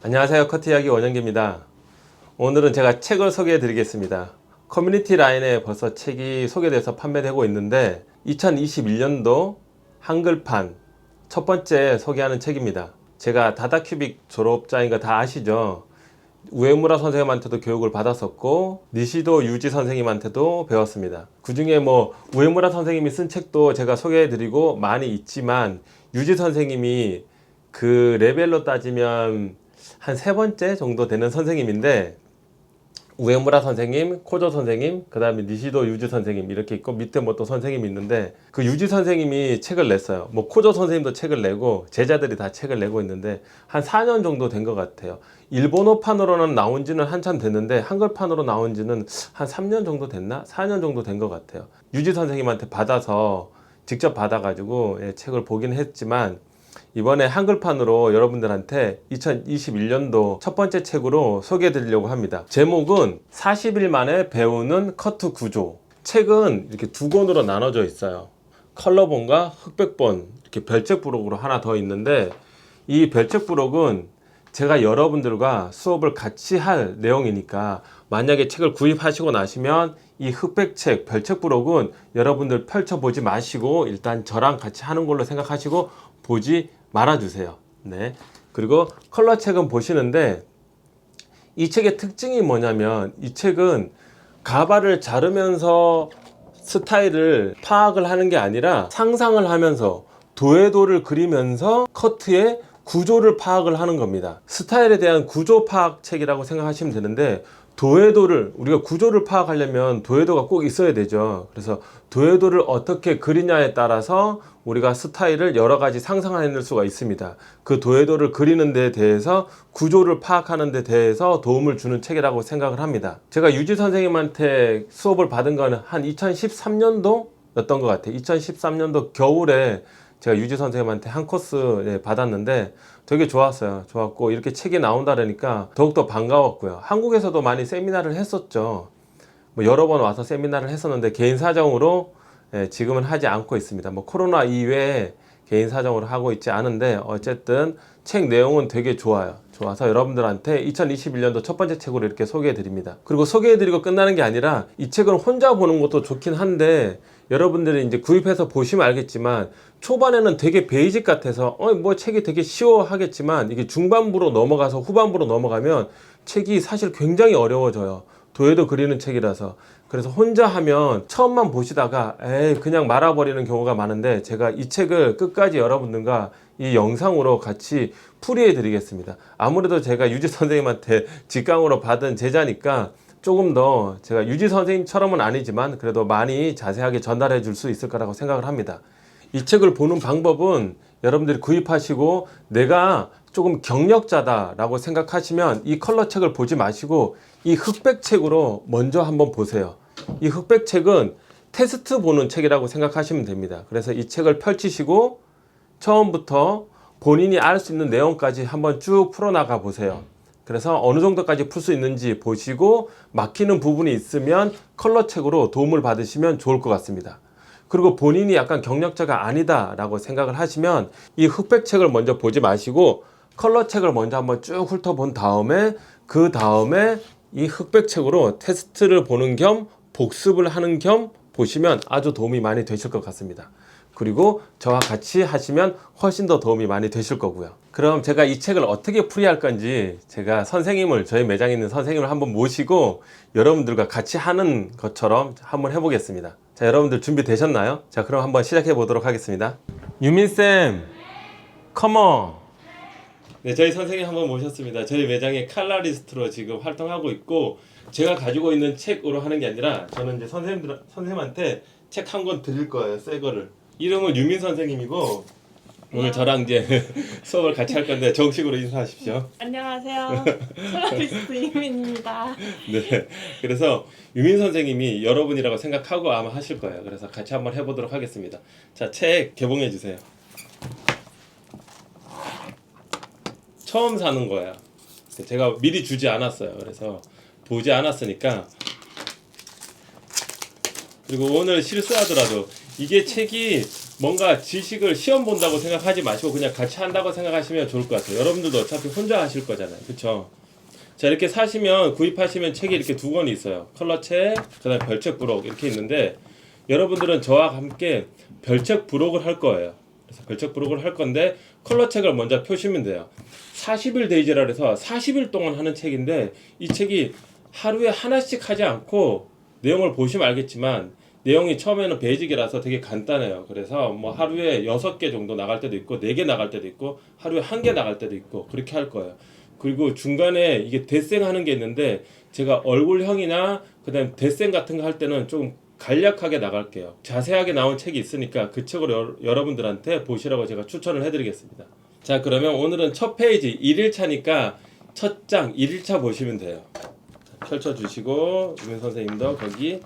안녕하세요. 커트 이야기 원영기입니다. 오늘은 제가 책을 소개해 드리겠습니다. 커뮤니티 라인에 벌써 책이 소개돼서 판매되고 있는데 2021년도 한글판 첫 번째 소개하는 책입니다. 제가 다다큐빅 졸업자인 거 다 아시죠? 우에무라 선생님한테도 교육을 받았었고 니시도 유지 선생님한테도 배웠습니다. 그 중에 우에무라 선생님이 쓴 책도 제가 소개해 드리고 많이 있지만 유지 선생님이 그 레벨로 따지면 한 세 번째 정도 되는 선생님인데 우에무라 선생님, 코조 선생님, 그 다음에 니시도 유지 선생님 이렇게 있고 밑에 또 선생님이 있는데 그 유지 선생님이 책을 냈어요. 코조 선생님도 책을 내고 제자들이 다 책을 내고 있는데 한 4년 정도 된 것 같아요. 일본어판으로는 나온 지는 한참 됐는데 한글판으로 나온 지는 한 3년 정도 됐나? 4년 정도 된 것 같아요. 유지 선생님한테 받아서 직접 받아가지고 책을 보긴 했지만 이번에 한글판으로 여러분들한테 2021년도 첫 번째 책으로 소개해 드리려고 합니다. 제목은 40일 만에 배우는 커트 구조. 책은 이렇게 두 권으로 나눠져 있어요. 컬러본과 흑백본 이렇게 별책 부록으로 하나 더 있는데 이 별책 부록은 제가 여러분들과 수업을 같이 할 내용이니까 만약에 책을 구입하시고 나시면 이 흑백책, 별책 부록은 여러분들 펼쳐보지 마시고 일단 저랑 같이 하는 걸로 생각하시고 보지 말아주세요. 네. 그리고 컬러책은 보시는데 이 책의 특징이 뭐냐면 이 책은 가발을 자르면서 스타일을 파악을 하는 게 아니라 상상을 하면서 도해도를 그리면서 커트의 구조를 파악을 하는 겁니다. 스타일에 대한 구조 파악 책이라고 생각하시면 되는데 도해도를 우리가 구조를 파악하려면 도해도가 꼭 있어야 되죠. 그래서 도해도를 어떻게 그리냐에 따라서 우리가 스타일을 여러 가지 상상해낼 수가 있습니다. 그 도해도를 그리는 데 대해서 구조를 파악하는 데 대해서 도움을 주는 책이라고 생각을 합니다. 제가 유지 선생님한테 수업을 받은 거는 한 2013년도였던 것 같아요. 2013년도 겨울에 제가 유지 선생님한테 한 코스 받았는데 되게 좋았어요. 좋았고 이렇게 책이 나온다니까 더욱더 반가웠고요. 한국에서도 많이 세미나를 했었죠. 여러 번 와서 세미나를 했었는데 개인 사정으로 지금은 하지 않고 있습니다. 코로나 이외에 개인 사정으로 하고 있지 않은데 어쨌든 책 내용은 되게 좋아요. 좋아서 여러분들한테 2021년도 첫 번째 책으로 이렇게 소개해 드립니다. 그리고 소개해 드리고 끝나는 게 아니라 이 책은 혼자 보는 것도 좋긴 한데 여러분들이 이제 구입해서 보시면 알겠지만 초반에는 되게 베이직 같아서 책이 되게 쉬워 하겠지만 이게 중반부로 넘어가서 후반부로 넘어가면 책이 사실 굉장히 어려워져요. 도해도 그리는 책이라서. 그래서 혼자 하면 처음만 보시다가 그냥 말아버리는 경우가 많은데 제가 이 책을 끝까지 여러분들과 이 영상으로 같이 풀이해 드리겠습니다. 아무래도 제가 유지 선생님한테 직강으로 받은 제자니까 조금 더 제가 유지 선생님처럼은 아니지만 그래도 많이 자세하게 전달해 줄 수 있을 거라고 생각을 합니다. 이 책을 보는 방법은 여러분들이 구입하시고 내가 조금 경력자다라고 생각하시면 이 컬러책을 보지 마시고 이 흑백책으로 먼저 한번 보세요. 이 흑백책은 테스트 보는 책이라고 생각하시면 됩니다. 그래서 이 책을 펼치시고 처음부터 본인이 알 수 있는 내용까지 한번 쭉 풀어나가 보세요. 그래서 어느 정도까지 풀 수 있는지 보시고 막히는 부분이 있으면 컬러책으로 도움을 받으시면 좋을 것 같습니다. 그리고 본인이 약간 경력자가 아니다 라고 생각을 하시면 이 흑백책을 먼저 보지 마시고 컬러책을 먼저 한번 쭉 훑어본 다음에 그 다음에 이 흑백책으로 테스트를 보는 겸 복습을 하는 겸 보시면 아주 도움이 많이 되실 것 같습니다. 그리고 저와 같이 하시면 훨씬 더 도움이 많이 되실 거고요. 그럼 제가 이 책을 어떻게 풀이할 건지 제가 저희 매장에 있는 선생님을 한번 모시고 여러분들과 같이 하는 것처럼 한번 해보겠습니다. 자, 여러분들 준비되셨나요? 자, 그럼 한번 시작해 보도록 하겠습니다. 유민쌤, 컴온! 네, 저희 선생님 한번 모셨습니다. 저희 매장의 칼라리스트로 지금 활동하고 있고 제가 가지고 있는 책으로 하는 게 아니라 저는 이제 선생님한테 책 한 권 드릴 거예요. 새 거를. 이름은 유민 선생님이고 오늘 저랑 이제 수업을 같이 할 건데 정식으로 인사하십시오. 안녕하세요. 컬러리스트 유민입니다. 네. 그래서 유민 선생님이 여러분이라고 생각하고 아마 하실 거예요. 그래서 같이 한번 해보도록 하겠습니다. 자, 책 개봉해 주세요. 처음 사는 거야. 제가 미리 주지 않았어요. 그래서 보지 않았으니까. 그리고 오늘 실수하더라도 이게 책이 뭔가 지식을 시험 본다고 생각하지 마시고 그냥 같이 한다고 생각하시면 좋을 것 같아요. 여러분들도 어차피 혼자 하실 거잖아요. 그쵸? 자, 이렇게 구입하시면 책이 이렇게 두 권이 있어요. 컬러책, 그 다음에 별책 부록 이렇게 있는데 여러분들은 저와 함께 별책 부록을 할 거예요. 그래서 별책 부록을 할 건데 컬러책을 먼저 펴시면 돼요. 40일 데이지라 해서 40일 동안 하는 책인데 이 책이 하루에 하나씩 하지 않고 내용을 보시면 알겠지만 내용이 처음에는 베이직이라서 되게 간단해요. 그래서 뭐 하루에 6개 정도 나갈 때도 있고 4개 나갈 때도 있고 하루에 1개 나갈 때도 있고 그렇게 할 거예요. 그리고 중간에 이게 데생하는 게 있는데 제가 얼굴형이나 그다음 데생 같은 거 할 때는 좀 간략하게 나갈게요. 자세하게 나온 책이 있으니까 그 책을 여러분들한테 보시라고 제가 추천을 해드리겠습니다. 자, 그러면 오늘은 첫 페이지 1일차니까 첫 장 1일차 보시면 돼요. 펼쳐주시고 유민 선생님도 거기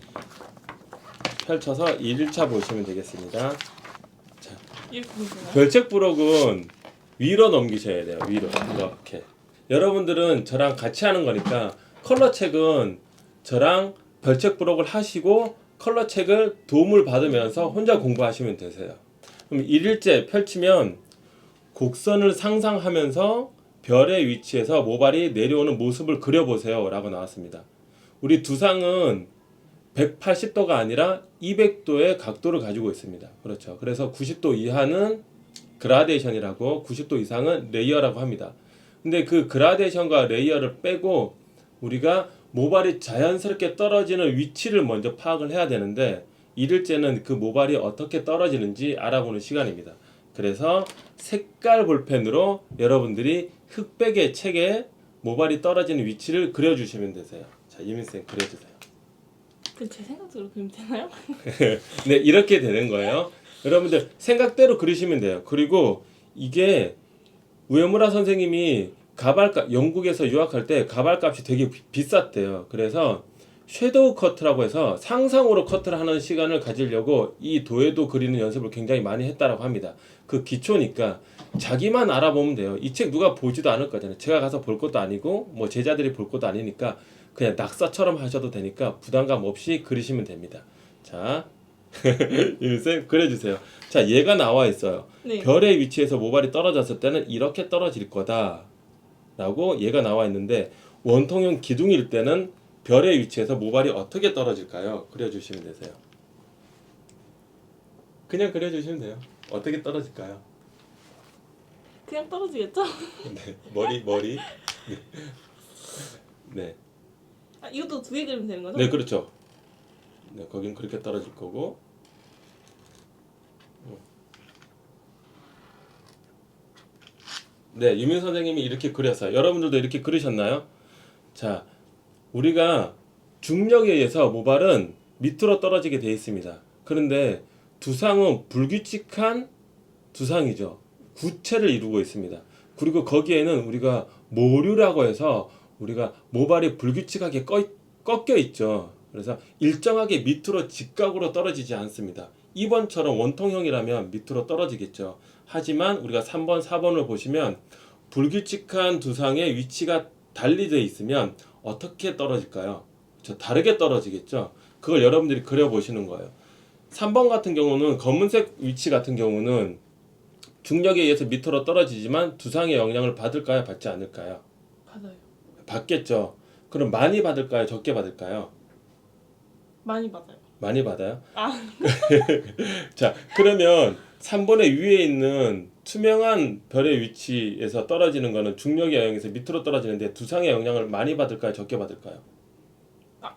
펼쳐서 1일차 보시면 되겠습니다. 이렇게 보시나요? 별책 부록은 위로 넘기셔야 돼요. 위로 이렇게. 여러분들은 저랑 같이 하는 거니까 컬러책은 저랑 별책 부록을 하시고 컬러책을 도움을 받으면서 혼자 공부하시면 되세요. 그럼 1일째 펼치면 곡선을 상상하면서 별의 위치에서 모발이 내려오는 모습을 그려보세요 라고 나왔습니다. 우리 두상은 180도가 아니라 200도의 각도를 가지고 있습니다. 그렇죠. 그래서 90도 이하는 그라데이션이라고 90도 이상은 레이어라고 합니다. 근데 그 그라데이션과 레이어를 빼고 우리가 모발이 자연스럽게 떨어지는 위치를 먼저 파악을 해야 되는데 1일째는 그 모발이 어떻게 떨어지는지 알아보는 시간입니다. 그래서 색깔 볼펜으로 여러분들이 흑백의 책에 모발이 떨어지는 위치를 그려주시면 되세요. 자, 이민쌤 그려주세요. 제 생각대로 그리면 되나요? 네, 이렇게 되는 거예요. 여러분들 생각대로 그리시면 돼요. 그리고 이게 우에무라 선생님이 가발값, 영국에서 유학할 때 가발값이 되게 비쌌대요. 그래서 섀도우 커트라고 해서 상상으로 커트를 하는 시간을 가지려고 이 도에도 그리는 연습을 굉장히 많이 했다라고 합니다. 그 기초니까 자기만 알아보면 돼요. 이 책 누가 보지도 않을 거잖아요. 제가 가서 볼 것도 아니고 뭐 제자들이 볼 것도 아니니까 그냥 낙서처럼 하셔도 되니까 부담감 없이 그리시면 됩니다. 자, 윤쌤 그려주세요. 자, 얘가 나와 있어요. 네. 별의 위치에서 모발이 떨어졌을 때는 이렇게 떨어질 거다 라고 얘가 나와 있는데 원통형 기둥일 때는 별의 위치에서 모발이 어떻게 떨어질까요? 그려주시면 되세요. 그냥 그려주시면 돼요. 어떻게 떨어질까요? 그냥 떨어지겠죠? 네, 머리. 네, 아, 이것도 두 개 그리면 되는 거죠? 네, 그렇죠. 네, 거긴 그렇게 떨어질 거고. 네, 유민 선생님이 이렇게 그렸어요. 여러분들도 이렇게 그리셨나요? 자, 우리가 중력에 의해서 모발은 밑으로 떨어지게 되어 있습니다. 그런데 두상은 불규칙한 두상이죠. 구체를 이루고 있습니다. 그리고 거기에는 우리가 모류라고 해서 우리가 모발이 불규칙하게 꺾여 있죠. 그래서 일정하게 밑으로 직각으로 떨어지지 않습니다. 2번처럼 원통형이라면 밑으로 떨어지겠죠. 하지만 우리가 3번, 4번을 보시면 불규칙한 두상의 위치가 달리 되어 있으면 어떻게 떨어질까요? 다르게 떨어지겠죠. 그걸 여러분들이 그려보시는 거예요. 3번 같은 경우는 검은색 위치 같은 경우는 중력에 의해서 밑으로 떨어지지만 두상의 영향을 받을까요? 받지 않을까요? 받아요. 받겠죠. 그럼 많이 받을까요? 적게 받을까요? 많이 받아요. 많이 받아요? 아, 자, 그러면 3번의 위에 있는 투명한 별의 위치에서 떨어지는 거는 중력의 영향에서 밑으로 떨어지는데 두상의 영향을 많이 받을까요? 적게 받을까요?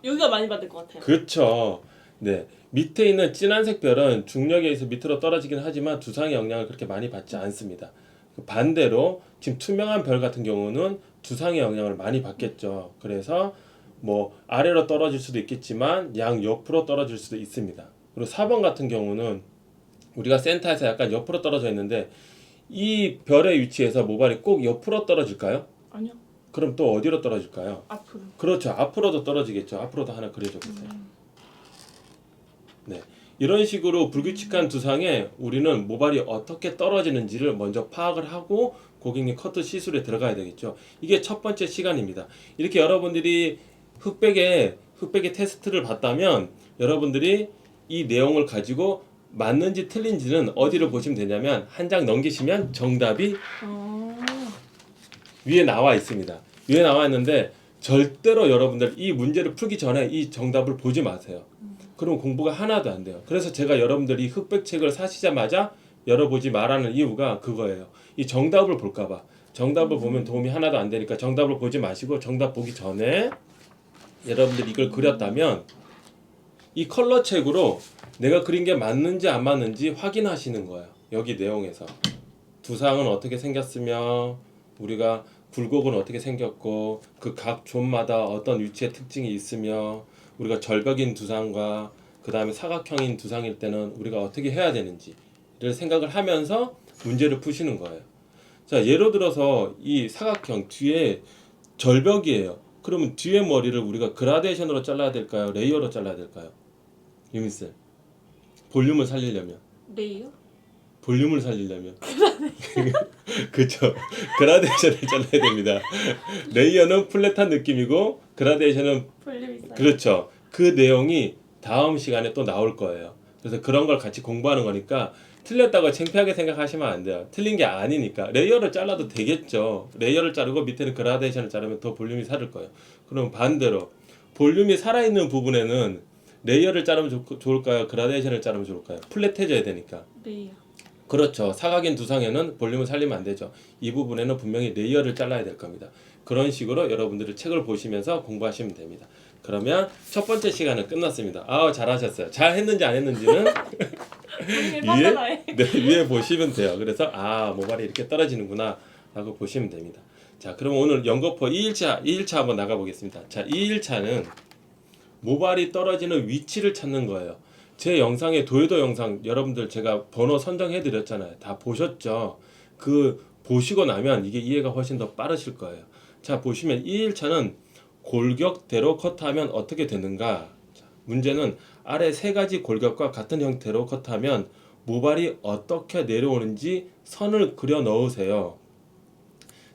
여기가 많이 받을 것 같아요. 그렇죠. 네. 밑에 있는 진한색 별은 중력에 의해서 밑으로 떨어지긴 하지만 두상의 영향을 그렇게 많이 받지 않습니다. 반대로 지금 투명한 별 같은 경우는 두상의 영향을 많이 받겠죠. 그래서 뭐 아래로 떨어질 수도 있겠지만 양 옆으로 떨어질 수도 있습니다. 그리고 4번 같은 경우는 우리가 센터에서 약간 옆으로 떨어져 있는데 이 별의 위치에서 모발이 꼭 옆으로 떨어질까요? 아니요. 그럼 또 어디로 떨어질까요? 앞으로. 그렇죠. 앞으로도 떨어지겠죠. 앞으로도 하나 그려줘 보세요. 네. 이런 식으로 불규칙한 두상에 우리는 모발이 어떻게 떨어지는지를 먼저 파악을 하고 고객님 커트 시술에 들어가야 되겠죠. 이게 첫 번째 시간입니다. 이렇게 여러분들이 흑백의 테스트를 봤다면 여러분들이 이 내용을 가지고 맞는지 틀린지는 어디를 보시면 되냐면 한 장 넘기시면 정답이 위에 나와 있습니다. 위에 나와 있는데 절대로 여러분들 이 문제를 풀기 전에 이 정답을 보지 마세요. 그럼 공부가 하나도 안 돼요. 그래서 제가 여러분들이 흑백책을 사시자마자 열어보지 말라는 이유가 그거예요. 이 정답을 볼까봐. 정답을 보면 도움이 하나도 안 되니까 정답을 보지 마시고 정답 보기 전에 여러분들이 이걸 그렸다면 이 컬러 책으로 내가 그린 게 맞는지 안 맞는지 확인하시는 거예요. 여기 내용에서 두상은 어떻게 생겼으며 우리가 굴곡은 어떻게 생겼고 그 각 존마다 어떤 위치의 특징이 있으며 우리가 절벽인 두상과 그 다음에 사각형인 두상일 때는 우리가 어떻게 해야 되는지를 생각을 하면서 문제를 푸시는 거예요. 자, 예를 들어서 이 사각형 뒤에 절벽이에요. 그러면 뒤에 머리를 우리가 그라데이션으로 잘라야 될까요? 레이어로 잘라야 될까요? 유민쌤, 볼륨을 살리려면 레이요? 볼륨을 살리려면 그쵸, 그라데이션을 잘라야 됩니다. 레이어는 플랫한 느낌이고 그라데이션은 볼륨 있어요. 그렇죠. 그 내용이 다음 시간에 또 나올 거예요. 그래서 그런 걸 같이 공부하는 거니까 틀렸다고 창피하게 생각하시면 안 돼요. 틀린 게 아니니까. 레이어를 잘라도 되겠죠. 레이어를 자르고 밑에는 그라데이션을 자르면 더 볼륨이 살을 거예요. 그럼 반대로 볼륨이 살아있는 부분에는 레이어를 자르면 좋을까요? 그라데이션을 자르면 좋을까요? 플랫해져야 되니까. 레이요. 그렇죠. 사각인 두상에는 볼륨을 살리면 안 되죠. 이 부분에는 분명히 레이어를 잘라야 될 겁니다. 그런 식으로 여러분들이 책을 보시면서 공부하시면 됩니다. 그러면 첫 번째 시간은 끝났습니다. 아우, 잘하셨어요. 잘했는지 안 했는지는 위에 보시면 돼요. 그래서 모발이 이렇게 떨어지는구나 라고 보시면 됩니다. 자, 그럼 오늘 연거푸 2일차 한번 나가보겠습니다. 자, 2일차는 모발이 떨어지는 위치를 찾는 거예요. 제 영상에 도요도 영상 여러분들 제가 번호 선정해 드렸잖아요. 다 보셨죠? 그 보시고 나면 이게 이해가 훨씬 더 빠르실 거예요. 자, 보시면 2일차는 골격대로 커트하면 어떻게 되는가? 자, 문제는 아래 세 가지 골격과 같은 형태로 커트하면 모발이 어떻게 내려오는지 선을 그려 넣으세요.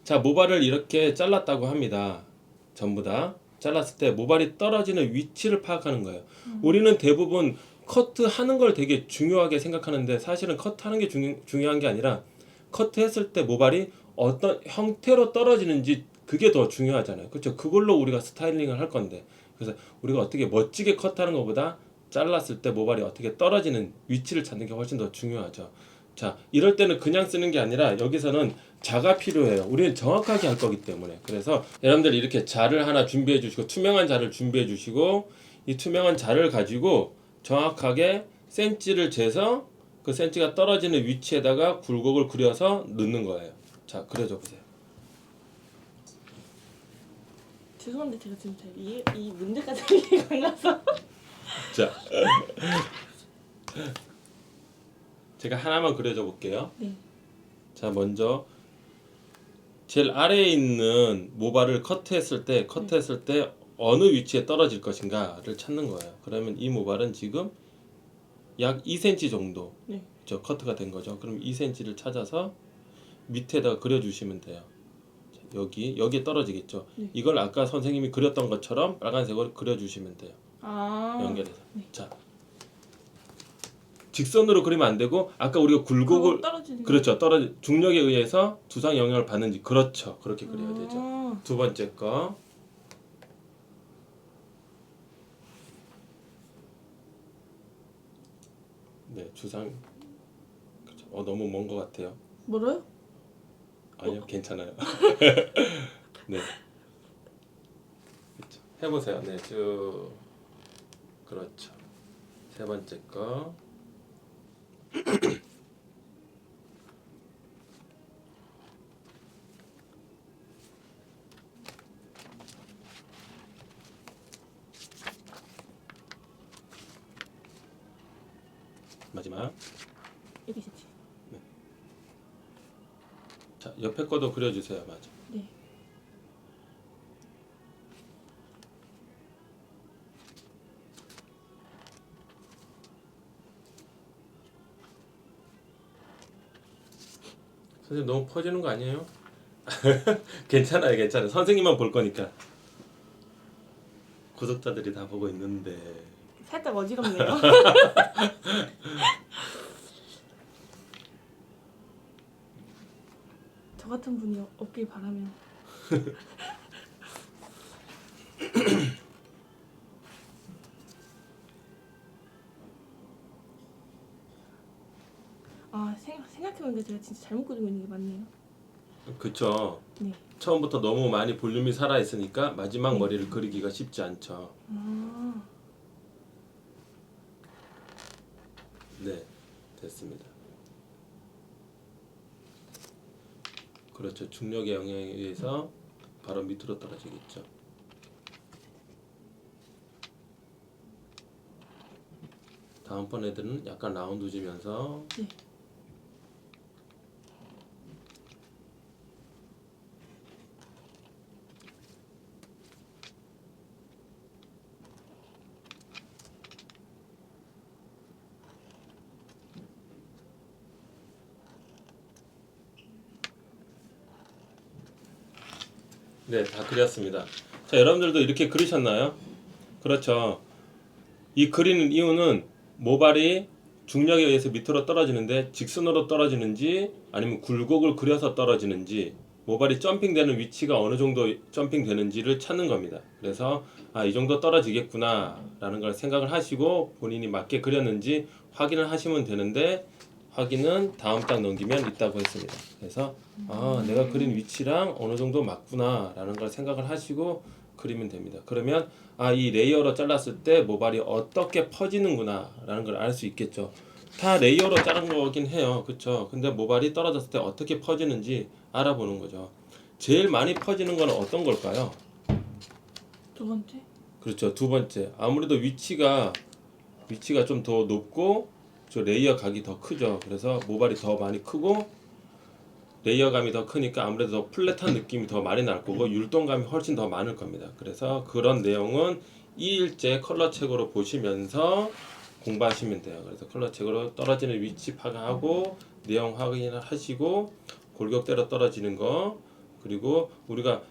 자, 모발을 이렇게 잘랐다고 합니다. 전부 다 잘랐을 때 모발이 떨어지는 위치를 파악하는 거예요. 우리는 대부분 커트하는 걸 되게 중요하게 생각하는데 사실은 커트하는 게 중요한 게 아니라 커트했을 때 모발이 어떤 형태로 떨어지는지 그게 더 중요하잖아요. 그렇죠? 그걸로 우리가 스타일링을 할 건데 그래서 우리가 어떻게 멋지게 커트하는 것보다 잘랐을 때 모발이 어떻게 떨어지는 위치를 찾는 게 훨씬 더 중요하죠. 자, 이럴 때는 그냥 쓰는 게 아니라 여기서는 자가 필요해요. 우리는 정확하게 할 거기 때문에. 그래서 여러분들 이렇게 자를 하나 준비해 주시고 투명한 자를 준비해 주시고 이 투명한 자를 가지고 정확하게 센치를 재서 그 센치가 떨어지는 위치에다가 굴곡을 그려서 넣는 거예요. 자, 그려줘 보세요. 죄송한데 제가 지금 이 문제까지 이해가 안 가서. 자, 제가 하나만 그려줘 볼게요. 네. 자, 먼저 제일 아래에 있는 모발을 커트했을 때 어느 위치에 떨어질 것인가를 찾는 거예요. 그러면 이 모발은 지금 약 2cm 정도 커트가 된 거죠. 그럼 2cm를 찾아서 밑에다가 그려주시면 돼요. 자, 여기에 떨어지겠죠. 이걸 아까 선생님이 그렸던 것처럼 빨간색으로 그려주시면 돼요. 연결해서. 자, 직선으로 그리면 안 되고 아까 우리가 굴곡을 그렇죠. 중력에 의해서 두상 영향을 받는지 그렇죠. 그렇게 그려야 되죠. 두 번째 거. 네, 주상. 그렇죠. 너무 먼 것 같아요. 뭐래요? 아니요, 괜찮아요. 네. 그렇죠. 해보세요. 네, 쭉. 그렇죠. 세 번째 거. 마지막. 여기 있지. 네. 자, 옆에 거도 그려주세요. 맞아. 네. 선생님 너무 퍼지는 거 아니에요? 괜찮아요, 괜찮아요. 선생님만 볼 거니까. 구독자들이 다 보고 있는데. 살짝 어지럽네요. 저 같은 분이 없길 바라면. 아 생각해보니까 제가 진짜 잘못 그리고 있는 게 맞네요. 그쵸. 네. 처음부터 너무 많이 볼륨이 살아 있으니까 마지막 네. 머리를 그리기가 쉽지 않죠. 아 네, 됐습니다. 그렇죠. 중력의 영향에 의해서 바로 밑으로 떨어지겠죠. 다음번 애들은 약간 라운드 주면서 네. 네, 다 그렸습니다. 자, 여러분들도 이렇게 그리셨나요? 그렇죠. 이 그리는 이유는 모발이 중력에 의해서 밑으로 떨어지는데 직선으로 떨어지는지 아니면 굴곡을 그려서 떨어지는지 모발이 점핑되는 위치가 어느 정도 점핑되는지를 찾는 겁니다. 그래서 아, 이 정도 떨어지겠구나 라는 걸 생각을 하시고 본인이 맞게 그렸는지 확인을 하시면 되는데 확인은 다음 장 넘기면 있다고 했습니다. 그래서 아, 내가 그린 위치랑 어느 정도 맞구나 라는 걸 생각을 하시고 그리면 됩니다. 그러면 아, 이 레이어로 잘랐을 때 모발이 어떻게 퍼지는구나 라는 걸 알 수 있겠죠. 다 레이어로 자른 거긴 해요. 그쵸? 근데 모발이 떨어졌을 때 어떻게 퍼지는지 알아보는 거죠. 제일 많이 퍼지는 건 어떤 걸까요? 두 번째. 그렇죠. 두 번째. 아무래도 위치가 좀 더 높고 저 레이어 각이 더 크죠. 그래서 모발이 더 많이 크고 레이어감이 더 크니까 아무래도 더 플랫한 느낌이 더 많이 날 거고 율동감이 훨씬 더 많을 겁니다. 그래서 그런 내용은 2일째 컬러 책으로 보시면서 공부하시면 돼요. 그래서 컬러 책으로 떨어지는 위치 파악하고 내용 확인을 하시고 골격대로 떨어지는 거 그리고 우리가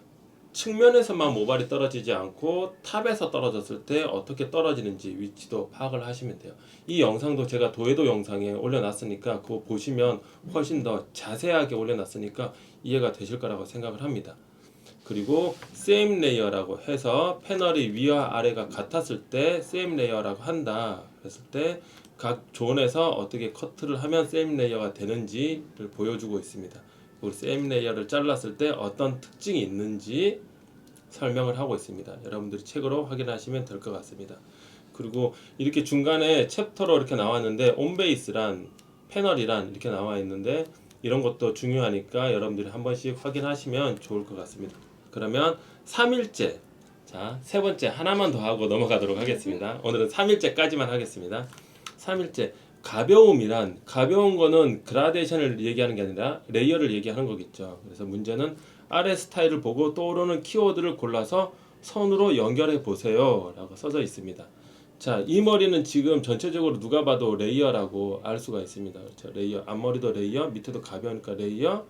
측면에서만 모발이 떨어지지 않고 탑에서 떨어졌을 때 어떻게 떨어지는지 위치도 파악을 하시면 돼요. 이 영상도 제가 도해도 영상에 올려놨으니까 그거 보시면 훨씬 더 자세하게 올려놨으니까 이해가 되실 거라고 생각을 합니다. 그리고 same layer라고 해서 패널이 위와 아래가 같았을 때 same layer라고 한다. 그랬을 때 각 존에서 어떻게 커트를 하면 same layer가 되는지를 보여주고 있습니다. 우리 same layer를 잘랐을 때 어떤 특징이 있는지 설명을 하고 있습니다. 여러분들이 책으로 확인하시면 될 것 같습니다. 그리고 이렇게 중간에 챕터로 이렇게 나왔는데 온베이스란 패널이란 이렇게 나와 있는데 이런 것도 중요하니까 여러분들이 한 번씩 확인하시면 좋을 것 같습니다. 그러면 3일째 자, 세 번째 하나만 더 하고 넘어가도록 하겠습니다. 오늘은 3일째까지만 하겠습니다. 3일째 가벼움이란 가벼운 거는 그라데이션을 얘기하는 게 아니라 레이어를 얘기하는 거겠죠. 그래서 문제는 아래 스타일을 보고 떠오르는 키워드를 골라서 선으로 연결해 보세요 라고 써져 있습니다. 자, 이 머리는 지금 전체적으로 누가 봐도 레이어라고 알 수가 있습니다. 그렇죠? 레이어, 앞머리도 레이어, 밑에도 가벼우니까 레이어,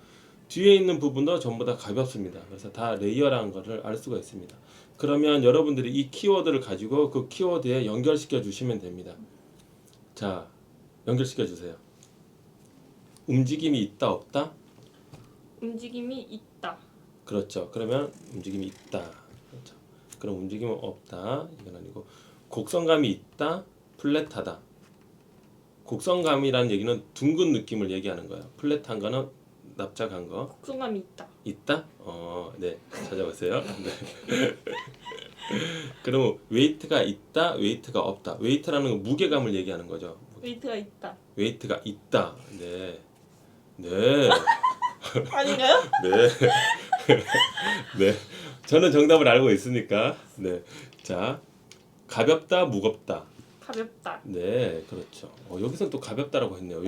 뒤에 있는 부분도 전부 다 가볍습니다. 그래서 다 레이어라는 것을 알 수가 있습니다. 그러면 여러분들이 이 키워드를 가지고 그 키워드에 연결시켜 주시면 됩니다. 자, 연결시켜 주세요. 움직임이 있다 없다? 움직임이 있다. 그렇죠. 그러면 움직임이 있다. 그렇죠. 그럼 움직임은 없다. 이건 아니고 곡선감이 있다. 플랫하다. 곡선감이라는 얘기는 둥근 느낌을 얘기하는 거예요. 플랫한 거는 납작한 거. 곡선감이 있다. 있다? 네. 찾아보세요. 네. 그럼 웨이트가 있다, 웨이트가 없다. 웨이트라는 건 무게감을 얘기하는 거죠. 웨이트가 있다. 웨이트가 있다. 네. 네. 아닌가요? 네. 네. 저는 정답을 알고 있으니까. 네. 자, 가볍다, 무겁다. 가볍다. 네, 그렇죠. 여기서 또 가볍다라고 했네요.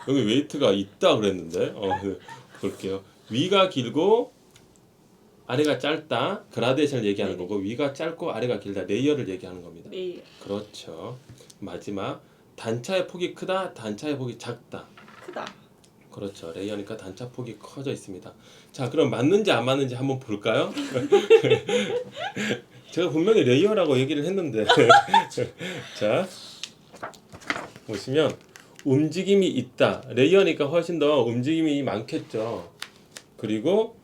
여기 웨이트가 있다 그랬는데. 네. 볼게요. 위가 길고 아래가 짧다. 그라데이션을 얘기하는 네네. 거고 위가 짧고 아래가 길다. 레이어를 얘기하는 겁니다. 레이어. 그렇죠. 마지막 단차의 폭이 크다. 단차의 폭이 작다. 크다. 그렇죠. 레이어니까 단차 폭이 커져 있습니다. 자, 그럼 맞는지 안 맞는지 한번 볼까요? 제가 분명히 레이어라고 얘기를 했는데 자 보시면 움직임이 있다. 레이어니까 훨씬 더 움직임이 많겠죠. 그리고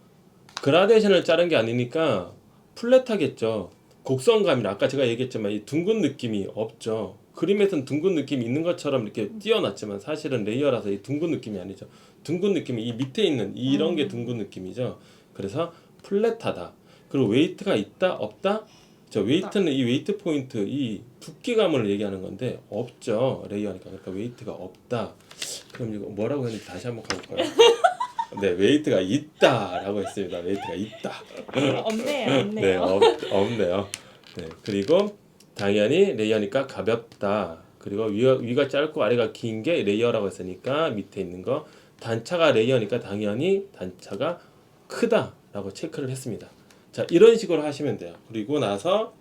그라데이션을 자른 게 아니니까 플랫하겠죠. 곡선감이나 아까 제가 얘기했지만 이 둥근 느낌이 없죠. 그림에서는 둥근 느낌이 있는 것처럼 이렇게 띄어놨지만 사실은 레이어라서 이 둥근 느낌이 아니죠. 둥근 느낌이 이 밑에 있는 이런 게 둥근 느낌이죠. 그래서 플랫하다. 그리고 웨이트가 있다 없다? 저 웨이트는 이 웨이트 포인트 이 두께감을 얘기하는 건데 없죠. 레이어니까. 그러니까 웨이트가 없다. 그럼 이거 뭐라고 했는지 다시 한번 가볼까요? 네, 웨이트가 있다라고 했습니다. 웨이트가 있다. 없네요. 네, 없네요. 네, 그리고 당연히 레이어니까 가볍다. 그리고 위가 짧고 아래가 긴 게 레이어라고 했으니까 밑에 있는 거 단차가 레이어니까 당연히 단차가 크다라고 체크를 했습니다. 자, 이런 식으로 하시면 돼요. 그리고 나서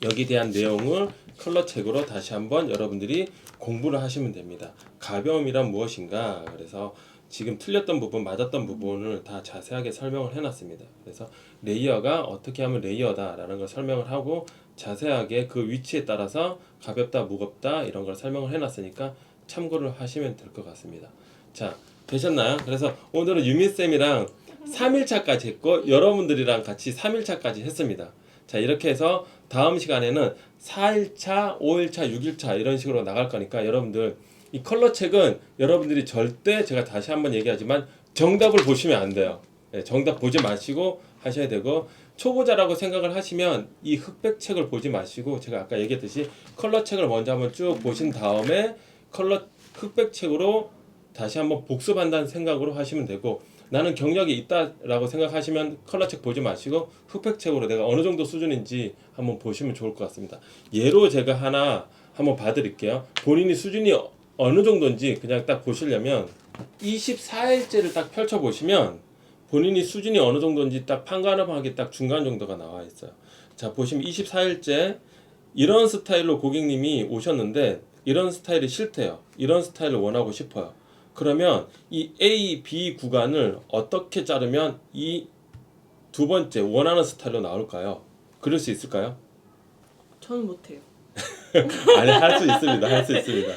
여기에 대한 내용을 컬러 책으로 다시 한번 여러분들이 공부를 하시면 됩니다. 가벼움이란 무엇인가? 그래서 지금 틀렸던 부분, 맞았던 부분을 다 자세하게 설명을 해놨습니다. 그래서 레이어가 어떻게 하면 레이어다라는 걸 설명을 하고 자세하게 그 위치에 따라서 가볍다, 무겁다 이런 걸 설명을 해놨으니까 참고를 하시면 될 것 같습니다. 자, 되셨나요? 그래서 오늘은 유민쌤이랑 3일차까지 했고 여러분들이랑 같이 3일차까지 했습니다. 자, 이렇게 해서 다음 시간에는 4일차, 5일차, 6일차 이런 식으로 나갈 거니까 여러분들 이 컬러 책은 여러분들이 절대 제가 다시 한번 얘기하지만 정답을 보시면 안 돼요. 네, 정답 보지 마시고 하셔야 되고 초보자라고 생각을 하시면 이 흑백 책을 보지 마시고 제가 아까 얘기했듯이 컬러 책을 먼저 한번 쭉 보신 다음에 컬러 흑백 책으로 다시 한번 복습한다는 생각으로 하시면 되고 나는 경력이 있다라고 생각하시면 컬러 책 보지 마시고 흑백 책으로 내가 어느 정도 수준인지 한번 보시면 좋을 것 같습니다. 예로 제가 하나 한번 봐드릴게요. 본인이 수준이 어느 정도인지 그냥 딱 보시려면 24일째를 딱 펼쳐보시면 본인이 수준이 어느 정도인지 딱 판가름하게 딱 중간 정도가 나와 있어요. 자, 보시면 24일째 이런 스타일로 고객님이 오셨는데 이런 스타일이 싫대요. 이런 스타일을 원하고 싶어요. 그러면 이 A, B 구간을 어떻게 자르면 이 두 번째 원하는 스타일로 나올까요? 그릴 수 있을까요? 저는 못해요. 아니, 할 수 있습니다. 할 수 있습니다.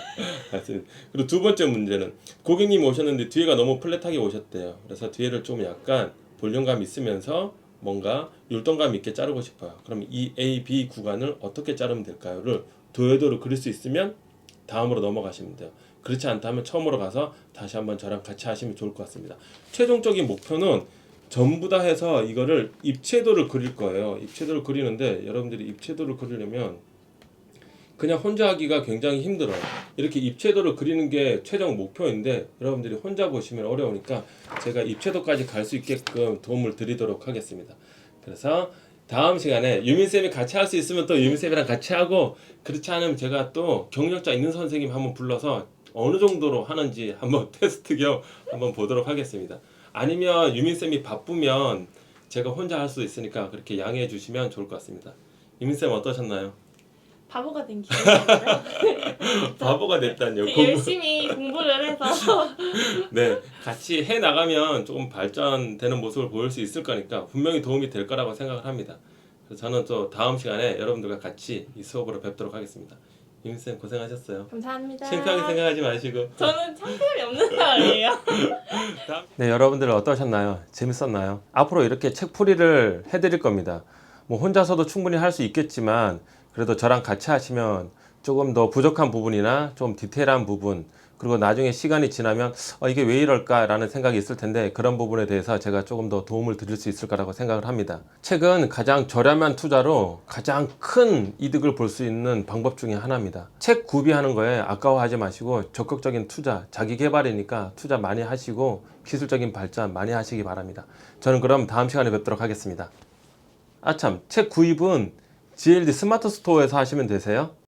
할 수 있습니다. 그리고 두 번째 문제는 고객님이 오셨는데 뒤에가 너무 플랫하게 오셨대요. 그래서 뒤에를 좀 약간 볼륨감 있으면서 뭔가 율동감 있게 자르고 싶어요. 그럼 이 A, B 구간을 어떻게 자르면 될까요?를 도요도로 그릴 수 있으면 다음으로 넘어가시면 돼요. 그렇지 않다면 처음으로 가서 다시 한번 저랑 같이 하시면 좋을 것 같습니다. 최종적인 목표는 전부 다 해서 이거를 입체도를 그릴 거예요. 입체도를 그리는데 여러분들이 입체도를 그리려면 그냥 혼자 하기가 굉장히 힘들어요. 이렇게 입체도를 그리는 게 최종 목표인데 여러분들이 혼자 보시면 어려우니까 제가 입체도까지 갈 수 있게끔 도움을 드리도록 하겠습니다. 그래서 다음 시간에 유민쌤이 같이 할 수 있으면 또 유민쌤이랑 같이 하고 그렇지 않으면 제가 또 경력자 있는 선생님 한번 불러서 어느 정도로 하는지 한번 테스트 겸 한번 보도록 하겠습니다. 아니면 유민쌤이 바쁘면 제가 혼자 할 수 있으니까 그렇게 양해해 주시면 좋을 것 같습니다. 유민쌤 어떠셨나요? 바보가 된 기분인데 바보가 됐다뇨. 열심히 공부를 해서 네, 같이 해 나가면 조금 발전되는 모습을 보일 수 있을 거니까 분명히 도움이 될 거라고 생각을 합니다. 그래서 저는 또 다음 시간에 여러분들과 같이 이 수업으로 뵙도록 하겠습니다. 유민쌤 고생하셨어요. 감사합니다. 창피하게 생각하지 마시고. 저는 창피함이 없는 사람이에요. 네, 여러분들 어떠셨나요? 재밌었나요? 앞으로 이렇게 책풀이를 해드릴 겁니다. 뭐 혼자서도 충분히 할 수 있겠지만 그래도 저랑 같이 하시면 조금 더 부족한 부분이나 좀 디테일한 부분 그리고 나중에 시간이 지나면 이게 왜 이럴까라는 생각이 있을 텐데 그런 부분에 대해서 제가 조금 더 도움을 드릴 수 있을 거라고 생각을 합니다. 책은 가장 저렴한 투자로 가장 큰 이득을 볼 수 있는 방법 중에 하나입니다. 책 구비하는 거에 아까워하지 마시고 적극적인 투자, 자기 개발이니까 투자 많이 하시고 기술적인 발전 많이 하시기 바랍니다. 저는 그럼 다음 시간에 뵙도록 하겠습니다. 아참, 책 구입은 GLD 스마트 스토어에서 하시면 되세요.